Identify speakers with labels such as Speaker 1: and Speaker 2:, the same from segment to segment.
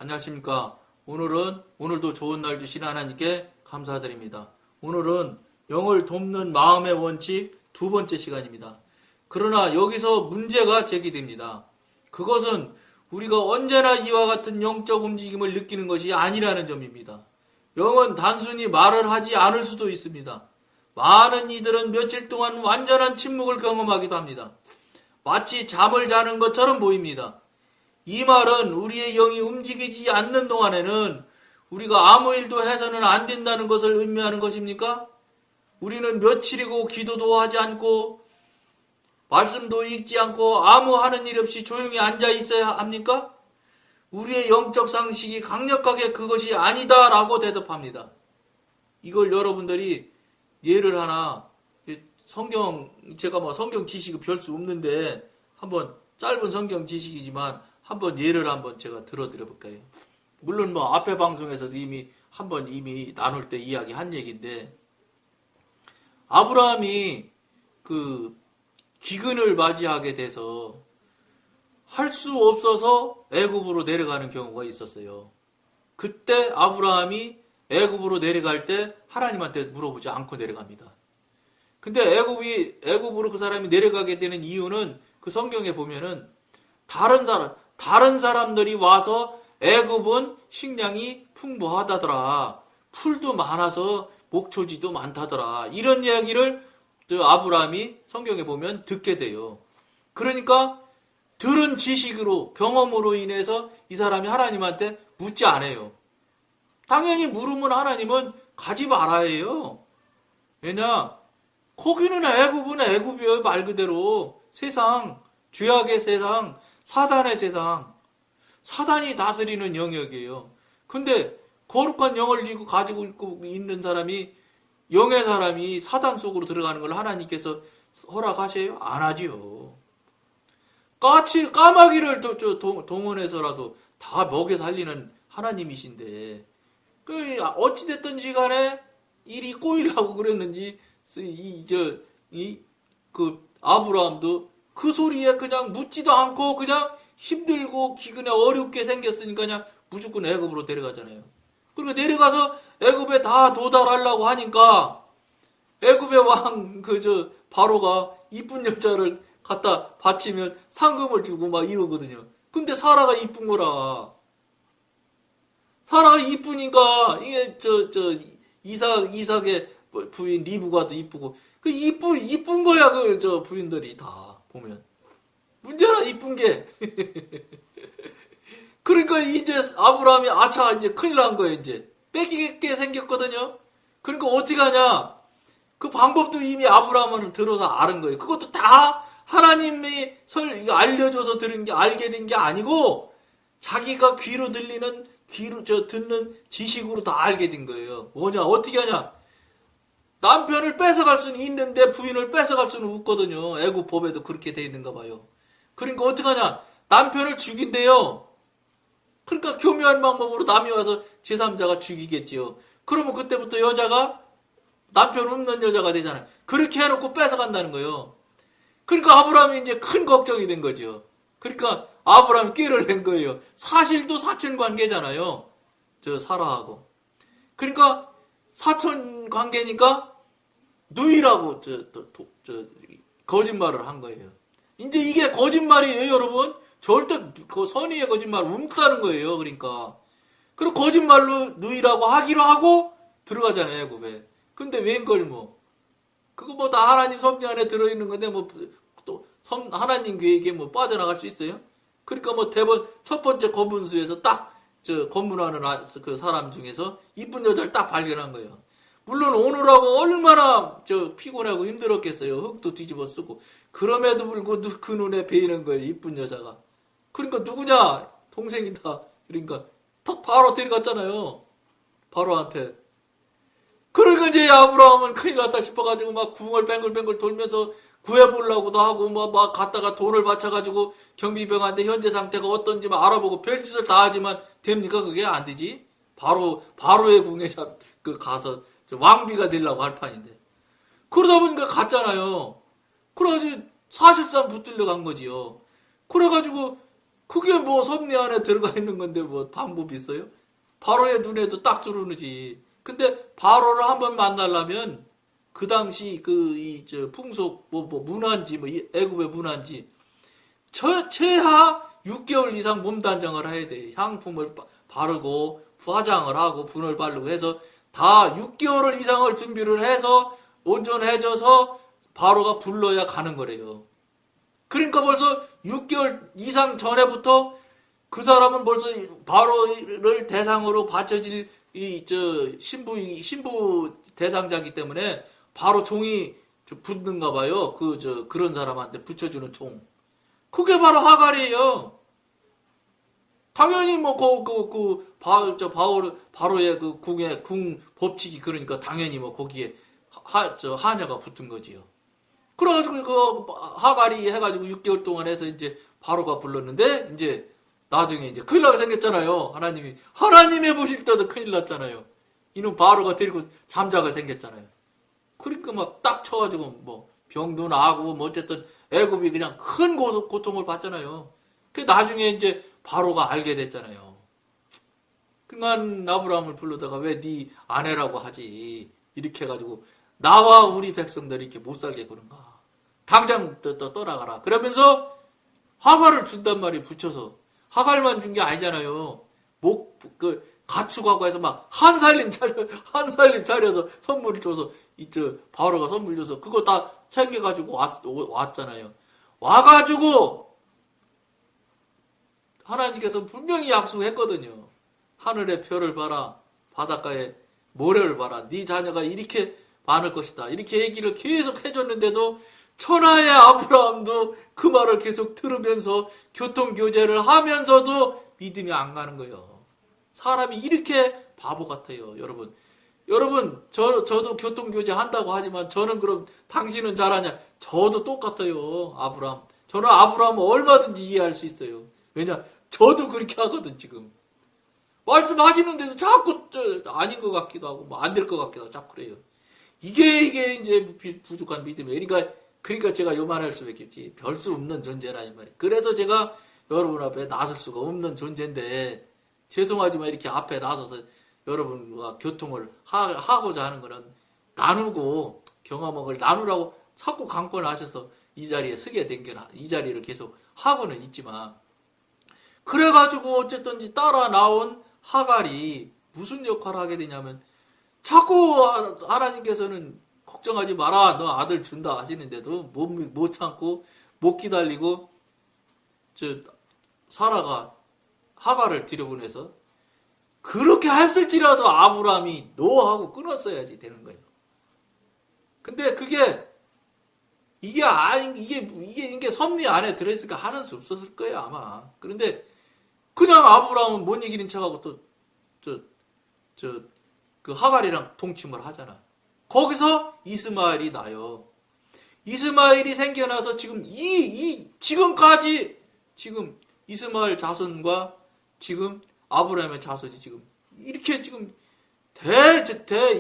Speaker 1: 안녕하십니까. 오늘도 좋은 날 주신 하나님께 감사드립니다. 오늘은 영을 돕는 마음의 원칙 두 번째 시간입니다. 그러나 여기서 문제가 제기됩니다. 그것은 우리가 언제나 이와 같은 영적 움직임을 느끼는 것이 아니라는 점입니다. 영은 단순히 말을 하지 않을 수도 있습니다. 많은 이들은 며칠 동안 완전한 침묵을 경험하기도 합니다. 마치 잠을 자는 것처럼 보입니다. 이 말은 우리의 영이 움직이지 않는 동안에는 우리가 아무 일도 해서는 안 된다는 것을 의미하는 것입니까? 우리는 며칠이고 기도도 하지 않고 말씀도 읽지 않고 아무 하는 일 없이 조용히 앉아 있어야 합니까? 우리의 영적 상식이 강력하게 그것이 아니다라고 대답합니다. 이걸 여러분들이 예를 하나, 제가 성경 지식이 별 수 없는데 한번 짧은 성경 지식이지만 한번 예를 한번 제가 들어드려 볼까요? 물론 앞에 방송에서도 이미 나눌 때 이야기한 얘기인데, 아브라함이 그 기근을 맞이하게 돼서 할 수 없어서 애굽으로 내려가는 경우가 있었어요. 그때 아브라함이 애굽으로 내려갈 때 하나님한테 물어보지 않고 내려갑니다. 근데 애굽으로 그 사람이 내려가게 되는 이유는 그 성경에 보면은 다른 사람들이 와서 애굽은 식량이 풍부하다더라. 풀도 많아서 목초지도 많다더라. 이런 이야기를 아브라함이 성경에 보면 듣게 돼요. 그러니까 들은 지식으로, 경험으로 인해서 이 사람이 하나님한테 묻지 않아요. 당연히 물으면 하나님은 가지 말아야 해요. 왜냐? 거기는 애굽은 애굽이에요. 말 그대로. 세상, 죄악의 세상, 사단의 세상. 사단이 다스리는 영역이에요. 근데 거룩한 영을 가지고 있는 사람이, 영의 사람이 사단 속으로 들어가는 걸 하나님께서 허락하세요? 안 하지요. 까마귀를 동원해서라도 다 먹여 살리는 하나님이신데, 어찌됐든지 간에 일이 꼬이려고 그랬는지, 아브라함도 그 소리에 그냥 묻지도 않고 그냥 힘들고 기근에 어렵게 생겼으니까 그냥 무조건 애굽으로 내려가잖아요. 그리고 내려가서 애굽에 다 도달하려고 하니까 애굽의 왕 바로가 이쁜 여자를 갖다 바치면 상금을 주고 막 이러거든요. 근데 사라가 이쁜 거라. 사라가 이쁘니까 이게 이삭의 부인 리브가도 이쁘고 이쁜 거야 부인들이 다 보면. 문제는 이쁜 게. 그러니까 이제 아브라함이 이제 큰일 난 거예요. 이제 뺏기게 생겼거든요. 그러니까 어떻게 하냐? 그 방법도 이미 아브라함은 들어서 아는 거예요. 그것도 다 하나님이 알려줘서 알게 된 게 아니고 자기가 듣는 지식으로 다 알게 된 거예요. 뭐냐? 어떻게 하냐? 남편을 뺏어갈 수는 있는데 부인을 뺏어갈 수는 없거든요. 애굽 법에도 그렇게 돼 있는가 봐요. 그러니까 어떻게 하냐? 남편을 죽인대요. 그러니까 교묘한 방법으로 남이 와서 제3자가 죽이겠지요. 그러면 그때부터 여자가 남편 없는 여자가 되잖아요. 그렇게 해놓고 뺏어간다는 거예요. 그러니까 아브라함이 이제 큰 걱정이 된 거죠. 그러니까 아브라함이 꾀를 낸 거예요. 사실도 사촌 관계잖아요. 사라하고. 그러니까 사촌 관계니까 누이라고 거짓말을 한 거예요. 이제 이게 거짓말이에요, 여러분. 절대 그 선의의 거짓말 없다는 거예요. 그러니까. 그리고 거짓말로 누이라고 하기로 하고 들어가잖아요, 애굽에. 근데 웬걸 그거 다 하나님 섭리 안에 들어있는 건데 또 하나님 계획에 빠져나갈 수 있어요? 그러니까 첫 번째 검문수에서 딱 검문하는 그 사람 중에서 이쁜 여자를 딱 발견한 거예요. 물론 오늘하고 얼마나 피곤하고 힘들었겠어요. 흙도 뒤집어 쓰고. 그럼에도 불구하고 그 눈에 베이는 거예요. 이쁜 여자가. 그러니까 누구냐? 동생이다. 그러니까 턱 바로 데려갔잖아요. 바로한테. 그러니까 이제 아브라함은 큰일 났다 싶어가지고 막 궁을 뱅글뱅글 돌면서 구해보려고도 하고 막 갔다가 돈을 바쳐가지고 경비병한테 현재 상태가 어떤지 막 알아보고 별짓을 다 하지만 됩니까? 그게 안 되지. 바로의 궁에 가서 왕비가 되려고 할 판인데. 그러다 보니까 갔잖아요. 그래가지고 사실상 붙들려 간 거지요. 그래가지고 그게 뭐 섭리 안에 들어가 있는 건데 뭐 방법이 있어요? 바로의 눈에도 딱 들어오지. 근데 바로를 한번 만나려면 그 당시 풍속 뭐 문화인지 뭐 애굽의 문화인지 최하 6개월 이상 몸 단장을 해야 돼. 향품을 바르고 화장을 하고 분을 바르고 해서 다 6개월 이상을 준비를 해서 온전해져서 바로가 불러야 가는 거래요. 그러니까 벌써 6개월 이상 전에부터 그 사람은 벌써 바로를 대상으로 바쳐질 신부 대상자이기 때문에 바로 종이 붙는가 봐요. 그런 사람한테 붙여주는 종. 그게 바로 하갈이에요. 당연히 뭐 바로의 궁 법칙이 그러니까 당연히 뭐 거기에 하녀가 붙은 거지요. 그래가지고 하갈이 해가지고 6개월 동안 해서 이제 바로가 불렀는데 이제 나중에 이제 큰일 나게 생겼잖아요. 하나님이 보실 때도 큰일 났잖아요. 이놈 바로가 데리고 잠자가 생겼잖아요. 그러니까 막 딱 쳐가지고 뭐 병도 나고 뭐 어쨌든 애굽이 그냥 큰 고통을 받잖아요. 그 나중에 이제 바로가 알게 됐잖아요. 그러니까 아브라함을 불러다가 왜 네 아내라고 하지? 이렇게 해가지고 나와 우리 백성들이 이렇게 못 살게 그런가? 당장 떠나가라. 그러면서 하갈을 준단 말이 붙여서 하갈만 준 게 아니잖아요. 가축하고 해서 막 한살림 차려서 선물을 줘서 바로가 선물 줘서 그거 다 챙겨가지고 왔잖아요. 와가지고 하나님께서 분명히 약속했거든요. 하늘의 별을 봐라, 바닷가에 모래를 봐라. 네 자녀가 이렇게 많을 것이다. 이렇게 얘기를 계속 해줬는데도 천하의 아브라함도 그 말을 계속 들으면서 교통교제를 하면서도 믿음이 안 가는 거예요. 사람이 이렇게 바보 같아요, 여러분. 여러분, 저도 교통교제 한다고 하지만 저는 그럼 당신은 잘하냐? 저도 똑같아요, 아브라함. 저는 아브라함을 얼마든지 이해할 수 있어요. 왜냐? 저도 그렇게 하거든, 지금. 말씀하시는데도 자꾸 아닌 것 같기도 하고, 뭐 안 될 것 같기도 하고, 자꾸 그래요. 이게 이제 부족한 믿음이에요. 그러니까 제가 요만할 수밖에 없지. 별 수 없는 존재라, 이 말이에요. 그래서 제가 여러분 앞에 나설 수가 없는 존재인데, 죄송하지만 이렇게 앞에 나서서 여러분과 교통을 하고자 하는 거는 나누고, 경험을 나누라고 자꾸 강권을 하셔서 이 자리에 서게 된 게, 이 자리를 계속 하고는 있지만, 그래가지고 어쨌든지 따라 나온 하갈이 무슨 역할을 하게 되냐면, 자꾸 하나님께서는 걱정하지 마라, 너 아들 준다 하시는데도 못 참고 못 기다리고 사라가 하갈을 들여보내서 그렇게 했을지라도 아브라함이 노하고 끊었어야지 되는 거예요. 근데 이게 섭리 안에 들어있으니까 하는 수 없었을 거예요, 아마. 그런데 그냥 아브라함은 못 이기는 척하고 그 하갈이랑 동침을 하잖아. 거기서 이스마엘이 나요. 이스마엘이 생겨나서 지금까지 이스마엘 자손과 지금 아브라함의 자손이 지금 이렇게 지금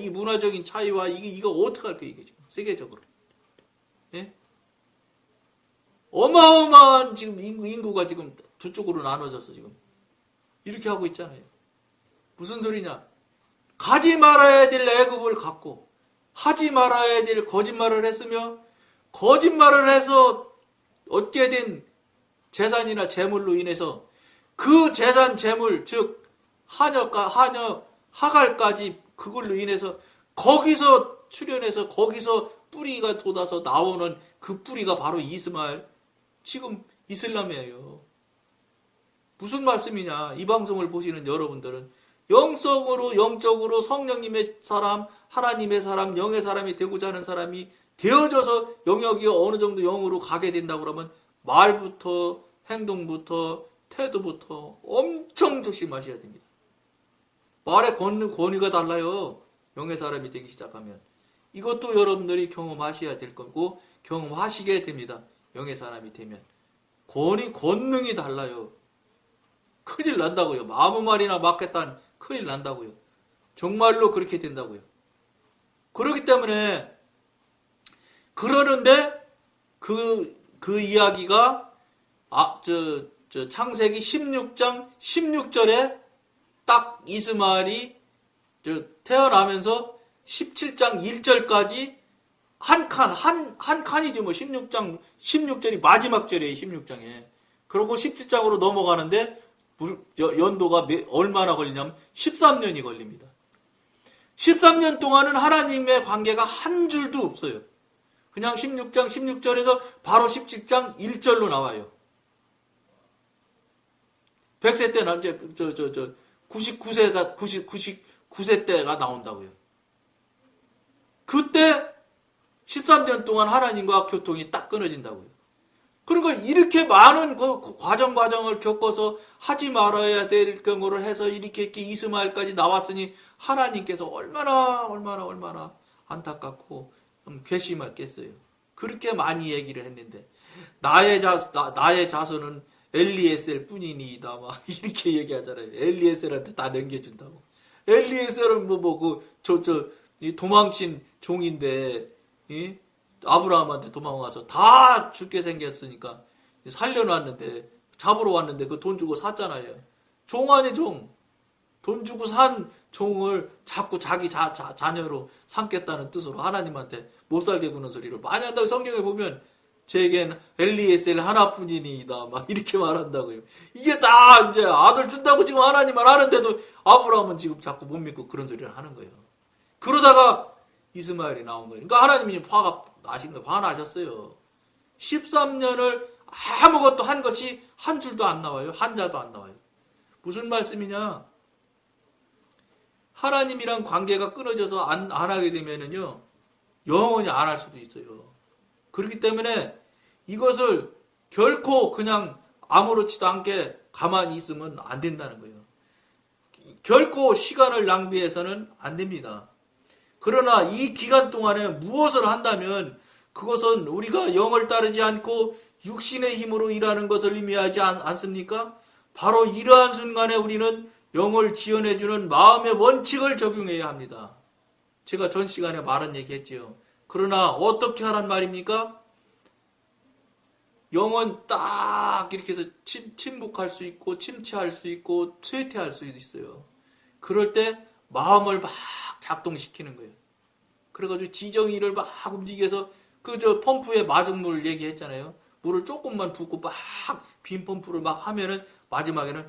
Speaker 1: 이 문화적인 차이와 이거 어떡할 거예요, 이게 지금 세계적으로. 예? 어마어마한 지금 인구가 지금 두 쪽으로 나눠져서 지금 이렇게 하고 있잖아요. 무슨 소리냐? 가지 말아야 될 애굽을 갖고 하지 말아야 될 거짓말을 했으며 거짓말을 해서 얻게 된 재산이나 재물로 인해서 그 재산 재물 즉 하갈까지 그걸로 인해서 거기서 출현해서 거기서 뿌리가 돋아서 나오는 그 뿌리가 바로 이스마엘 지금 이슬람이에요. 무슨 말씀이냐? 이 방송을 보시는 여러분들은 영적으로 성령님의 사람, 하나님의 사람, 영의 사람이 되고자 하는 사람이 되어져서 영역이 어느 정도 영으로 가게 된다고 그러면 말부터 행동부터 태도부터 엄청 조심하셔야 됩니다. 말에 걷는 권위가 달라요. 영의 사람이 되기 시작하면. 이것도 여러분들이 경험하셔야 될 거고 경험하시게 됩니다. 영의 사람이 되면. 권능이 달라요. 큰일 난다고요. 아무 말이나 맞겠다는 큰일 난다고요. 정말로 그렇게 된다고요. 그렇기 때문에 그러는데 그 이야기가 창세기 16장 16절에 딱 이스마엘이 태어나면서 17장 1절까지 한 칸이지 뭐 16절이 마지막 절이에요, 16장에. 그러고 17장으로 넘어가는데 연도가 얼마나 걸리냐면 13년이 걸립니다. 13년 동안은 하나님의 관계가 한 줄도 없어요. 그냥 16장 16절에서 바로 17장 1절로 나와요. 100세 때는 이제 99세 때가 나온다고요. 그때 13년 동안 하나님과 교통이 딱 끊어진다고요. 그러니까 이렇게 많은 그 과정을 겪어서 하지 말아야 될 경우를 해서 이렇게 이스마엘까지 나왔으니 하나님께서 얼마나 안타깝고 괘씸했겠어요. 그렇게 많이 얘기를 했는데 나의 자손은 엘리에셀 뿐이니이다 막 이렇게 얘기하잖아요. 엘리에셀한테 다 넘겨준다고. 엘리에셀은 이 도망친 종인데 아브라함한테 도망와서 다 죽게 생겼으니까 살려놨는데 잡으러 왔는데 그 돈 주고 샀잖아요. 종 아니 종. 돈 주고 산 종을 자꾸 자기 자녀로 삼겠다는 뜻으로 하나님한테 못 살게 구는 소리를 많이 한다고 성경에 보면 제겐 엘리에셀 하나뿐이니이다 막 이렇게 말한다고요. 이게 다 이제 아들 준다고 지금 하나님만 하는데도 아브라함은 지금 자꾸 못 믿고 그런 소리를 하는 거예요. 그러다가 이스마엘이 나온 거예요. 그러니까 하나님이 화가 나신 거예요. 화나셨어요. 13년을 아무것도 한 것이 한 줄도 안 나와요. 한 자도 안 나와요. 무슨 말씀이냐? 하나님이랑 관계가 끊어져서 안 하게 되면은요, 영원히 안 할 수도 있어요. 그렇기 때문에 이것을 결코 그냥 아무렇지도 않게 가만히 있으면 안 된다는 거예요. 결코 시간을 낭비해서는 안 됩니다. 그러나 이 기간 동안에 무엇을 한다면 그것은 우리가 영을 따르지 않고 육신의 힘으로 일하는 것을 의미하지 않습니까? 바로 이러한 순간에 우리는 영을 지원해주는 마음의 원칙을 적용해야 합니다. 제가 전 시간에 말한 얘기했지요. 그러나 어떻게 하란 말입니까? 영은 딱 이렇게 해서 침묵할 수 있고 침체할 수 있고 쇠퇴할 수 있어요. 그럴 때 마음을 막 작동시키는 거예요. 그래가지고 지정이를 막 움직여서 펌프에 마중물 얘기했잖아요. 물을 조금만 붓고 막 빈 펌프를 막 하면은 마지막에는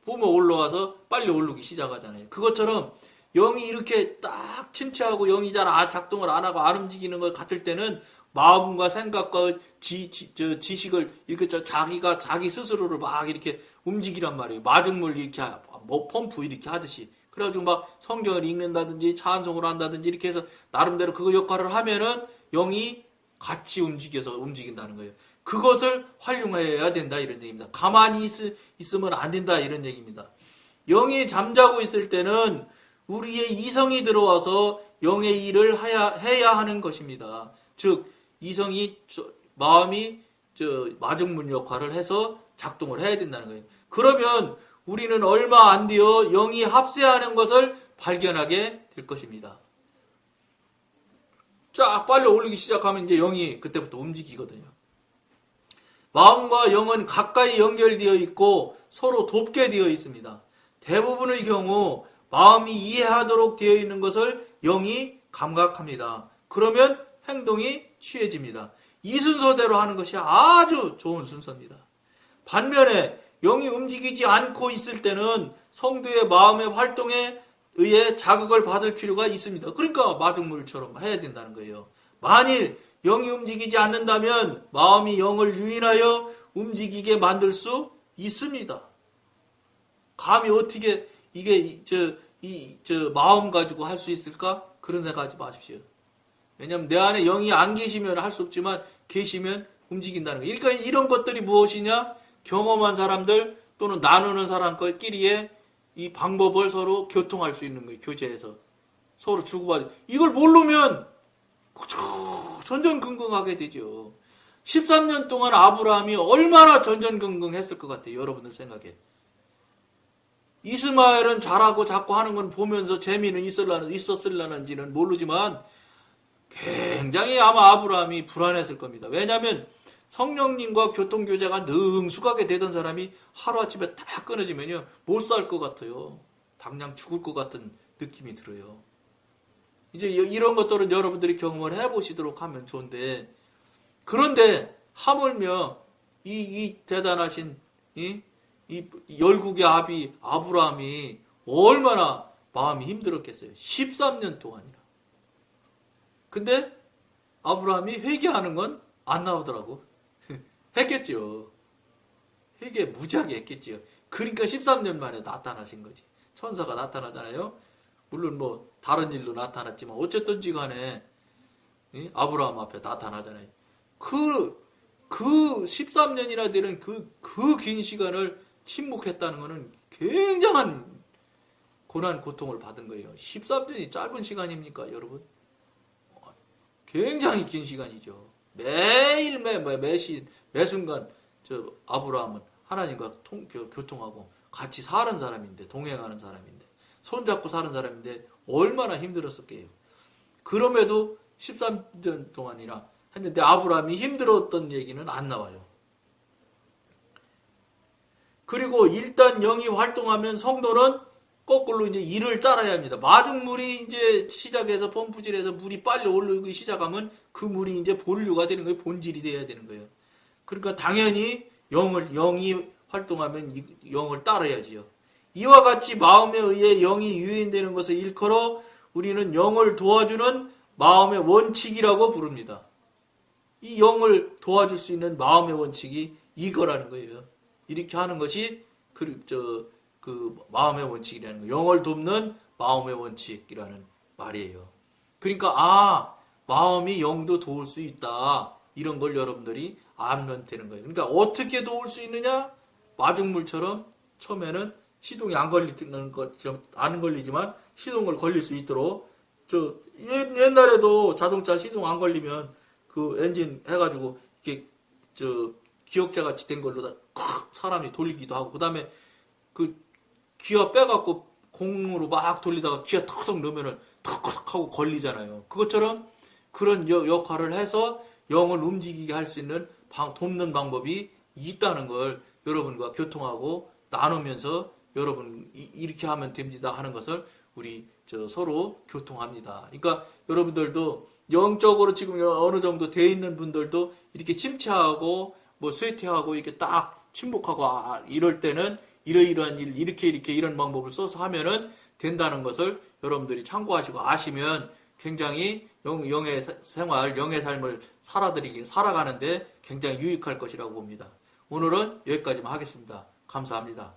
Speaker 1: 뿜어 올라와서 빨리 오르기 시작하잖아요. 그것처럼 영이 이렇게 딱 침체하고 영이 잘 작동을 안 하고 안 움직이는 것 같을 때는 마음과 생각과 지식을 이렇게 자기 스스로를 막 이렇게 움직이란 말이에요. 마중물 이렇게 펌프 이렇게 하듯이. 그래가지고 막 성경을 읽는다든지 찬송을 한다든지 이렇게 해서 나름대로 그 역할을 하면은 영이 같이 움직인다는 거예요. 그것을 활용해야 된다 이런 얘기입니다. 가만히 있으면 안 된다 이런 얘기입니다. 영이 잠자고 있을 때는 우리의 이성이 들어와서 영의 일을 해야 하는 것입니다. 즉 이성이 마음이 마중물 역할을 해서 작동을 해야 된다는 거예요. 그러면 우리는 얼마 안 되어 영이 합세하는 것을 발견하게 될 것입니다. 쫙 빨리 올리기 시작하면 이제 영이 그때부터 움직이거든요. 마음과 영은 가까이 연결되어 있고 서로 돕게 되어 있습니다. 대부분의 경우 마음이 이해하도록 되어 있는 것을 영이 감각합니다. 그러면 행동이 취해집니다. 이 순서대로 하는 것이 아주 좋은 순서입니다. 반면에 영이 움직이지 않고 있을 때는 성도의 마음의 활동에 의해 자극을 받을 필요가 있습니다. 그러니까 마중물처럼 해야 된다는 거예요. 만일 영이 움직이지 않는다면 마음이 영을 유인하여 움직이게 만들 수 있습니다. 감히 어떻게 이게 마음 가지고 할 수 있을까? 그런 생각하지 마십시오. 왜냐하면 내 안에 영이 안 계시면 할 수 없지만 계시면 움직인다는 거예요. 그러니까 이런 것들이 무엇이냐? 경험한 사람들 또는 나누는 사람끼리의 이 방법을 서로 교통할 수 있는 거예요. 교제에서. 서로 주고받고. 이걸 모르면 전전긍긍하게 되죠. 13년 동안 아브라함이 얼마나 전전긍긍했을 것 같아요. 여러분들 생각에. 이스마엘은 잘하고 자꾸 하는 건 보면서 재미는 있었을라는지는 모르지만 굉장히 아마 아브라함이 불안했을 겁니다. 왜냐하면 성령님과 교통교제가 능숙하게 되던 사람이 하루아침에 다 끊어지면요, 못 살 것 같아요. 당장 죽을 것 같은 느낌이 들어요. 이제 이런 것들은 여러분들이 경험을 해보시도록 하면 좋은데, 그런데 하물며 이 대단하신 이 열국의 아비 아브라함이 얼마나 마음이 힘들었겠어요. 13년 동안이나. 근데 아브라함이 회개하는 건 안 나오더라고. 했겠죠. 회개 무지하게 했겠지요. 그러니까 13년 만에 나타나신 거지. 천사가 나타나잖아요. 물론 뭐 다른 일로 나타났지만 어쨌든지 간에 아브라함 앞에 나타나잖아요. 그 13년이나 되는 그 긴 시간을 침묵했다는 것은 굉장한 고난, 고통을 받은 거예요. 13년이 짧은 시간입니까, 여러분? 굉장히 긴 시간이죠. 매일, 매 순간, 아브라함은 하나님과 교통하고 같이 사는 사람인데, 동행하는 사람인데, 손잡고 사는 사람인데, 얼마나 힘들었을게요. 그럼에도 13년 동안이나 했는데, 아브라함이 힘들었던 얘기는 안 나와요. 그리고 일단 영이 활동하면 성도는 거꾸로 이제 이를 따라야 합니다. 마중물이 이제 시작해서 펌프질해서 물이 빨리 올라오기 시작하면 그 물이 이제 본류가 되는 거예요. 본질이 돼야 되는 거예요. 그러니까 당연히 영이 활동하면 영을 따라야지요. 이와 같이 마음에 의해 영이 유인되는 것을 일컬어 우리는 영을 도와주는 마음의 원칙이라고 부릅니다. 이 영을 도와줄 수 있는 마음의 원칙이 이거라는 거예요. 이렇게 하는 것이 그 마음의 원칙이라는 거, 영을 돕는 마음의 원칙이라는 말이에요. 그러니까 마음이 영도 도울 수 있다, 이런 걸 여러분들이 알면 되는 거예요. 그러니까 어떻게 도울 수 있느냐? 마중물처럼 처음에는 시동이 안 걸리지만 시동을 걸릴 수 있도록, 옛날에도 자동차 시동 안 걸리면 그 엔진 해가지고 이렇게 기역자 같이 된 걸로 사람이 돌리기도 하고, 그 다음에 그 기어 빼갖고 공으로 막 돌리다가 기어 턱턱 넣으면은 턱턱 하고 걸리잖아요. 그것처럼 그런 역할을 해서 영을 움직이게 할 수 있는 돕는 방법이 있다는 걸 여러분과 교통하고 나누면서, 여러분 이렇게 하면 됩니다 하는 것을 우리 서로 교통합니다. 그러니까 여러분들도 영적으로 지금 어느 정도 돼 있는 분들도 이렇게 침체하고 뭐 쇠퇴하고 이렇게 딱 침묵하고 이럴 때는 이러이러한 일, 이렇게 이런 방법을 써서 하면은 된다는 것을 여러분들이 참고하시고 아시면 굉장히 영의 생활, 영의 삶을 살아가는데 굉장히 유익할 것이라고 봅니다. 오늘은 여기까지만 하겠습니다. 감사합니다.